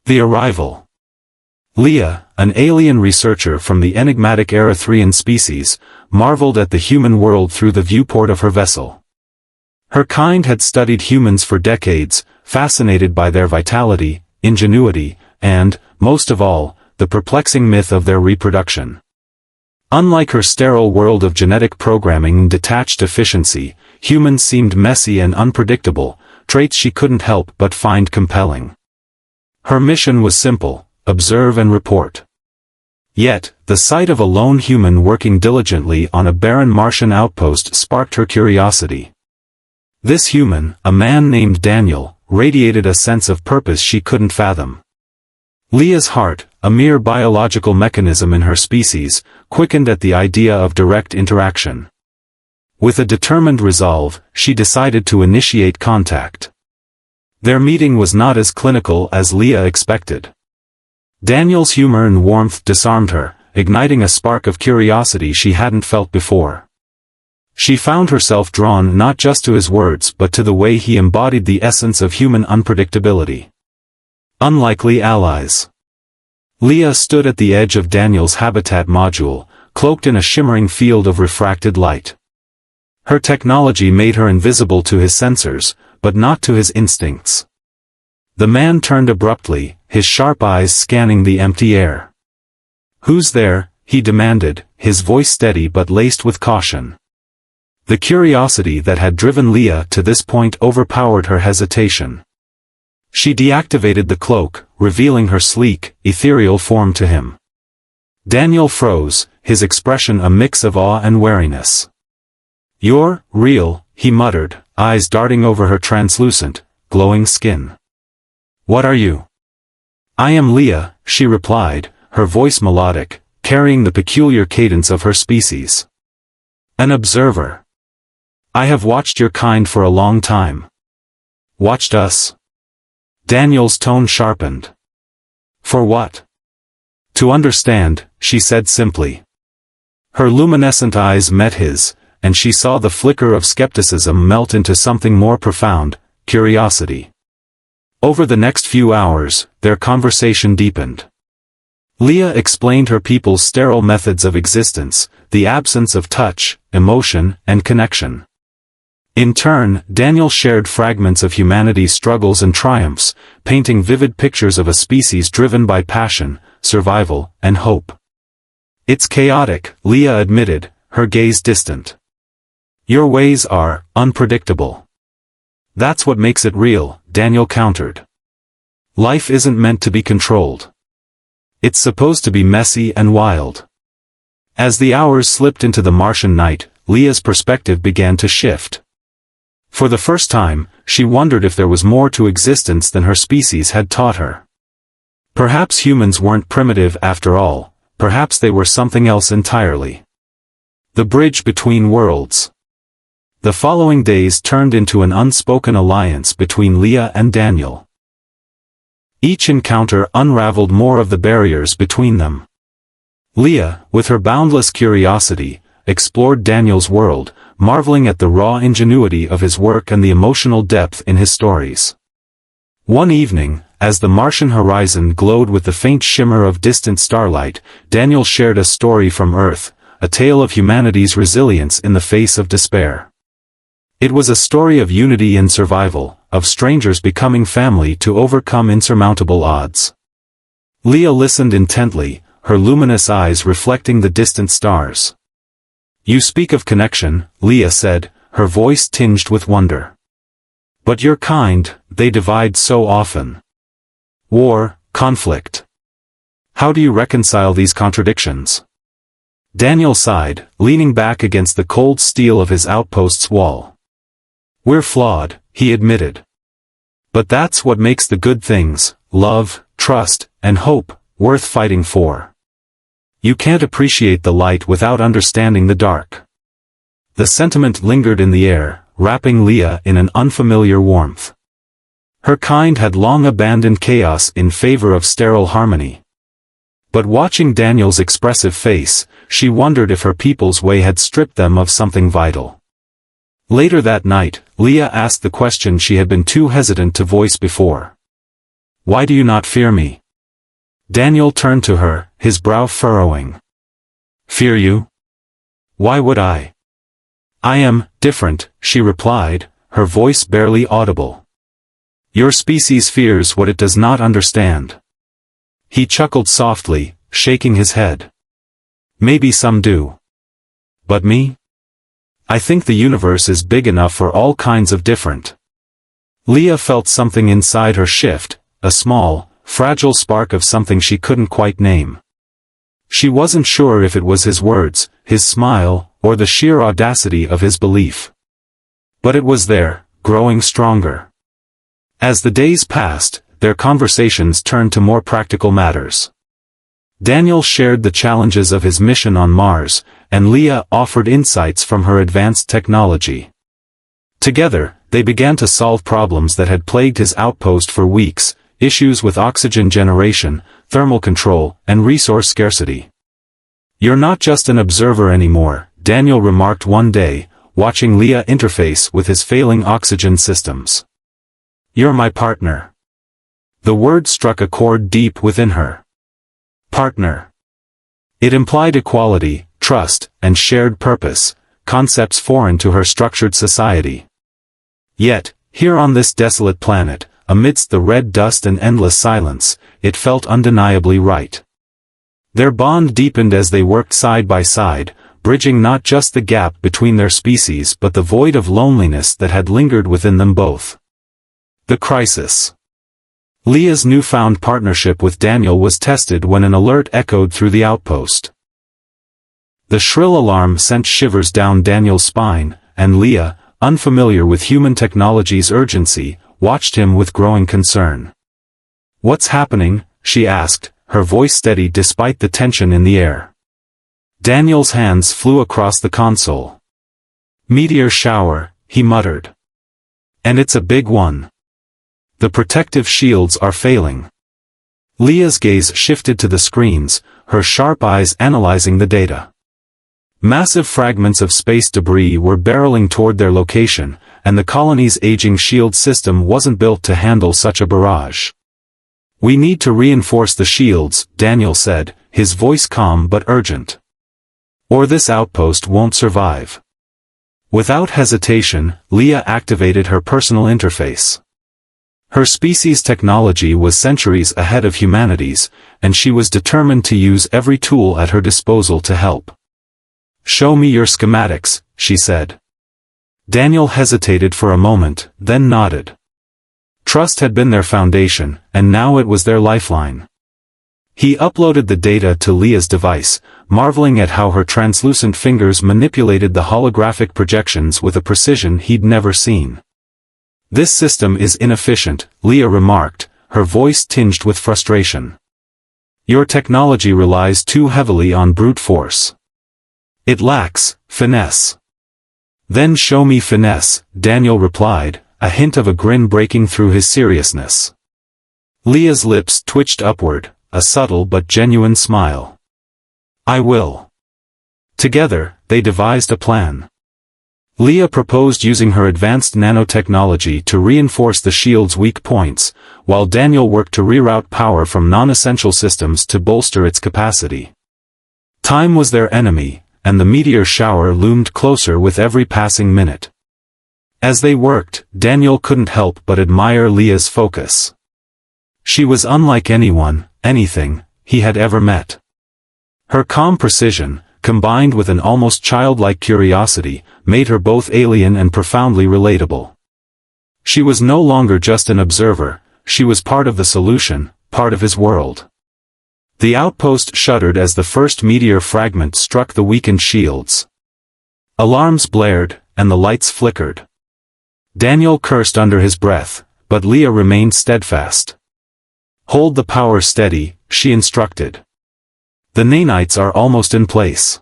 The arrival. Leah, an alien researcher from the enigmatic Erythraean species, marveled at the human world through the viewport of her vessel. Her kind had studied humans for decades, fascinated by their vitality, ingenuity, and, most of all, the perplexing myth of their reproduction. Unlike her sterile world of genetic programming and detached efficiency, humans seemed messy and unpredictable, traits she couldn't help but find compelling. Her mission was simple: observe and report. Yet, the sight of a lone human working diligently on a barren Martian outpost sparked her curiosity. This human, a man named Daniel, radiated a sense of purpose she couldn't fathom. Leah's heart, a mere biological mechanism in her species, quickened at the idea of direct interaction. With a determined resolve, she decided to initiate contact. Their meeting was not as clinical as Leah expected. Daniel's humor and warmth disarmed her, igniting a spark of curiosity she hadn't felt before. She found herself drawn not just to his words but to the way he embodied the essence of human unpredictability. Unlikely allies. Leah stood at the edge of Daniel's habitat module, cloaked in a shimmering field of refracted light. Her technology made her invisible to his sensors, but not to his instincts. The man turned abruptly, his sharp eyes scanning the empty air. "Who's there?" he demanded, his voice steady but laced with caution. The curiosity that had driven Leah to this point overpowered her hesitation. She deactivated the cloak, revealing her sleek, ethereal form to him. Daniel froze, his expression a mix of awe and wariness. "You're real," he muttered, eyes darting over her translucent, glowing skin. "What are you?" "I am Leah," she replied, her voice melodic, carrying the peculiar cadence of her species. "An observer. I have watched your kind for a long time." "Watched us?" Daniel's tone sharpened. "For what?" "To understand," she said simply. Her luminescent eyes met his, and she saw the flicker of skepticism melt into something more profound: curiosity. Over the next few hours, their conversation deepened. Leah explained her people's sterile methods of existence, the absence of touch, emotion, and connection. In turn, Daniel shared fragments of humanity's struggles and triumphs, painting vivid pictures of a species driven by passion, survival, and hope. "It's chaotic," Leah admitted, her gaze distant. "Your ways are unpredictable." "That's what makes it real," Daniel countered. "Life isn't meant to be controlled. It's supposed to be messy and wild." As the hours slipped into the Martian night, Leah's perspective began to shift. For the first time, she wondered if there was more to existence than her species had taught her. Perhaps humans weren't primitive after all, perhaps they were something else entirely. The bridge between worlds. The following days turned into an unspoken alliance between Leah and Daniel. Each encounter unraveled more of the barriers between them. Leah, with her boundless curiosity, explored Daniel's world, marveling at the raw ingenuity of his work and the emotional depth in his stories. One evening, as the Martian horizon glowed with the faint shimmer of distant starlight, Daniel shared a story from Earth, a tale of humanity's resilience in the face of despair. It was a story of unity and survival, of strangers becoming family to overcome insurmountable odds. Leah listened intently, her luminous eyes reflecting the distant stars. "You speak of connection," Leah said, her voice tinged with wonder. "But your kind, they divide so often. War, conflict. How do you reconcile these contradictions?" Daniel sighed, leaning back against the cold steel of his outpost's wall. "We're flawed," he admitted. "But that's what makes the good things, love, trust, and hope, worth fighting for. You can't appreciate the light without understanding the dark." The sentiment lingered in the air, wrapping Leah in an unfamiliar warmth. Her kind had long abandoned chaos in favor of sterile harmony. But watching Daniel's expressive face, she wondered if her people's way had stripped them of something vital. Later that night, Leah asked the question she had been too hesitant to voice before. Why do you not fear me? Daniel turned to her, his brow furrowing. Fear you? Why would I? I am different, she replied, her voice barely audible. Your species fears what it does not understand. He chuckled softly, shaking his head. Maybe some do. But me? I think the universe is big enough for all kinds of different. Leah felt something inside her shift, a small, fragile spark of something she couldn't quite name. She wasn't sure if it was his words, his smile, or the sheer audacity of his belief. But it was there, growing stronger. As the days passed, their conversations turned to more practical matters. Daniel shared the challenges of his mission on Mars, and Leah offered insights from her advanced technology. Together, they began to solve problems that had plagued his outpost for weeks, issues with oxygen generation, thermal control, and resource scarcity. You're not just an observer anymore, Daniel remarked one day, watching Leah interface with his failing oxygen systems. You're my partner. The word struck a chord deep within her. Partner. It implied equality, trust, and shared purpose, concepts foreign to her structured society. Yet, here on this desolate planet, amidst the red dust and endless silence, it felt undeniably right. Their bond deepened as they worked side by side, bridging not just the gap between their species but the void of loneliness that had lingered within them both. The crisis. Leah's newfound partnership with Daniel was tested when an alert echoed through the outpost. The shrill alarm sent shivers down Daniel's spine, and Leah, unfamiliar with human technology's urgency, watched him with growing concern. What's happening? She asked, her voice steady despite the tension in the air. Daniel's hands flew across the console. Meteor shower, he muttered. And it's a big one. The protective shields are failing. Leah's gaze shifted to the screens, her sharp eyes analyzing the data. Massive fragments of space debris were barreling toward their location, and the colony's aging shield system wasn't built to handle such a barrage. We need to reinforce the shields, Daniel said, his voice calm but urgent. Or this outpost won't survive. Without hesitation, Leah activated her personal interface. Her species' technology was centuries ahead of humanity's, and she was determined to use every tool at her disposal to help. Show me your schematics, she said. Daniel hesitated for a moment, then nodded. Trust had been their foundation, and now it was their lifeline. He uploaded the data to Leah's device, marveling at how her translucent fingers manipulated the holographic projections with a precision he'd never seen. This system is inefficient, Leah remarked, her voice tinged with frustration. Your technology relies too heavily on brute force. It lacks finesse. Then show me finesse, Daniel replied, a hint of a grin breaking through his seriousness. Leah's lips twitched upward, a subtle but genuine smile. I will. Together, they devised a plan. Leah proposed using her advanced nanotechnology to reinforce the shield's weak points, while Daniel worked to reroute power from non-essential systems to bolster its capacity. Time was their enemy, and the meteor shower loomed closer with every passing minute. As they worked, Daniel couldn't help but admire Leah's focus. She was unlike anything, he had ever met. Her calm precision, combined with an almost childlike curiosity, made her both alien and profoundly relatable. She was no longer just an observer, she was part of the solution, part of his world. The outpost shuddered as the first meteor fragment struck the weakened shields. Alarms blared, and the lights flickered. Daniel cursed under his breath, but Leah remained steadfast. Hold the power steady, she instructed. The nanites are almost in place.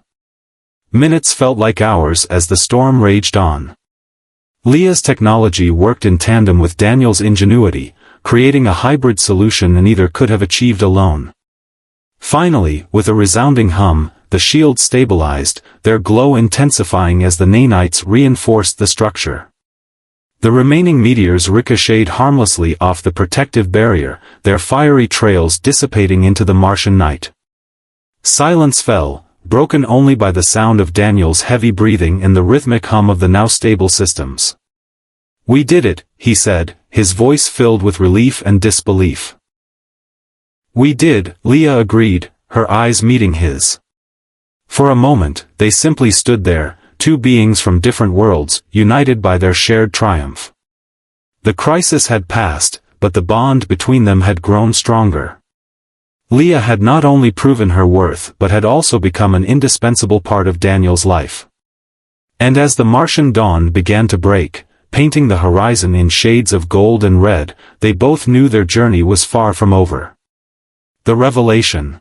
Minutes felt like hours as the storm raged on. Leah's technology worked in tandem with Daniel's ingenuity, creating a hybrid solution neither could have achieved alone. Finally, with a resounding hum, the shield stabilized, their glow intensifying as the nanites reinforced the structure. The remaining meteors ricocheted harmlessly off the protective barrier, their fiery trails dissipating into the Martian night. Silence fell, broken only by the sound of Daniel's heavy breathing and the rhythmic hum of the now stable systems. "We did it," he said, his voice filled with relief and disbelief. "We did," Leah agreed, her eyes meeting his. For a moment, they simply stood there, two beings from different worlds, united by their shared triumph. The crisis had passed, but the bond between them had grown stronger. Leah had not only proven her worth but had also become an indispensable part of Daniel's life. And as the Martian dawn began to break, painting the horizon in shades of gold and red, they both knew their journey was far from over. The revelation.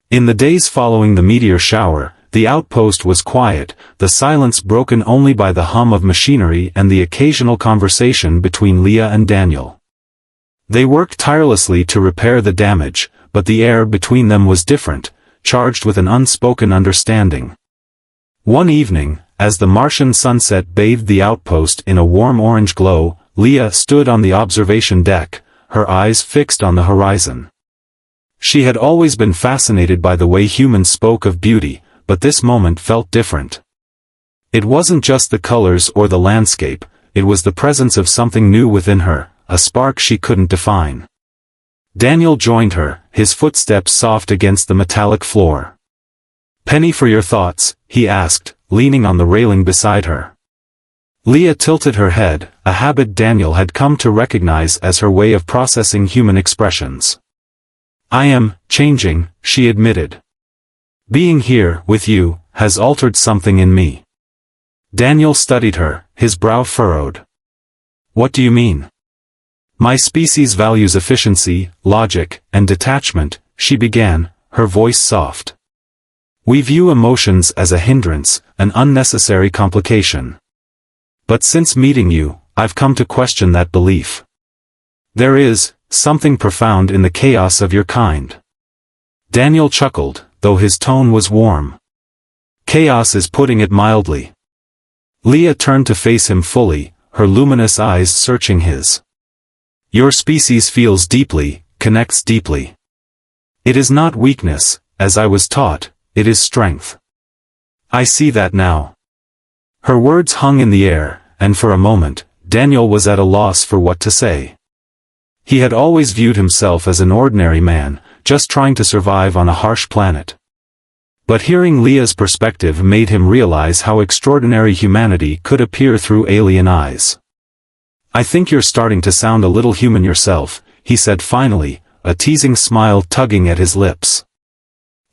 In the days following the meteor shower, the outpost was quiet, the silence broken only by the hum of machinery and the occasional conversation between Leah and Daniel. They worked tirelessly to repair the damage, but the air between them was different, charged with an unspoken understanding. One evening, as the Martian sunset bathed the outpost in a warm orange glow, Leah stood on the observation deck, her eyes fixed on the horizon. She had always been fascinated by the way humans spoke of beauty, but this moment felt different. It wasn't just the colors or the landscape, it was the presence of something new within her, a spark she couldn't define. Daniel joined her, his footsteps soft against the metallic floor. "Penny for your thoughts," he asked, leaning on the railing beside her. Leah tilted her head, a habit Daniel had come to recognize as her way of processing human expressions. "I am changing," she admitted. "Being here, with you, has altered something in me." Daniel studied her, his brow furrowed. "What do you mean?" "My species values efficiency, logic, and detachment," she began, her voice soft. "We view emotions as a hindrance, an unnecessary complication. But since meeting you, I've come to question that belief. There is something profound in the chaos of your kind." Daniel chuckled, though his tone was warm. "Chaos is putting it mildly." Leah turned to face him fully, her luminous eyes searching his. "Your species feels deeply, connects deeply. It is not weakness, as I was taught, it is strength. I see that now." Her words hung in the air, and for a moment, Daniel was at a loss for what to say. He had always viewed himself as an ordinary man, just trying to survive on a harsh planet. But hearing Leah's perspective made him realize how extraordinary humanity could appear through alien eyes. "I think you're starting to sound a little human yourself," he said finally, a teasing smile tugging at his lips.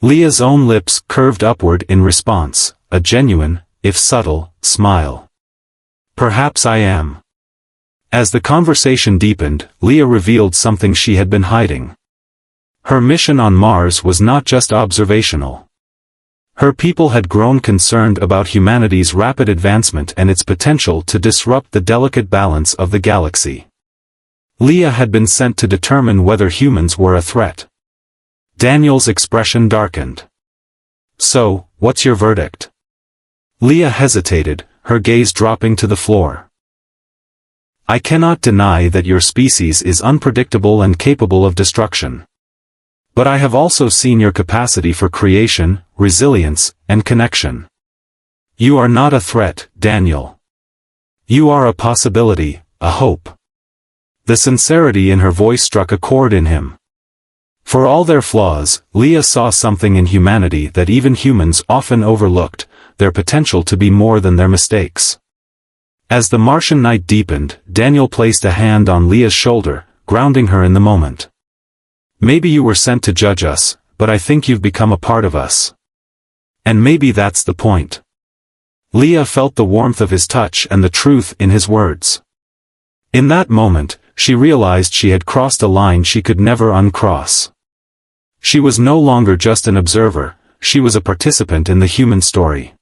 Leah's own lips curved upward in response, a genuine, if subtle, smile. "Perhaps I am." As the conversation deepened, Leah revealed something she had been hiding. Her mission on Mars was not just observational. Her people had grown concerned about humanity's rapid advancement and its potential to disrupt the delicate balance of the galaxy. Leah had been sent to determine whether humans were a threat. Daniel's expression darkened. "So, what's your verdict?" Leah hesitated, her gaze dropping to the floor. "I cannot deny that your species is unpredictable and capable of destruction. But I have also seen your capacity for creation, resilience, and connection. You are not a threat, Daniel. You are a possibility, a hope." The sincerity in her voice struck a chord in him. For all their flaws, Leah saw something in humanity that even humans often overlooked, their potential to be more than their mistakes. As the Martian night deepened, Daniel placed a hand on Leah's shoulder, grounding her in the moment. "Maybe you were sent to judge us, but I think you've become a part of us. And maybe that's the point." Leah felt the warmth of his touch and the truth in his words. In that moment, she realized she had crossed a line she could never uncross. She was no longer just an observer, she was a participant in the human story.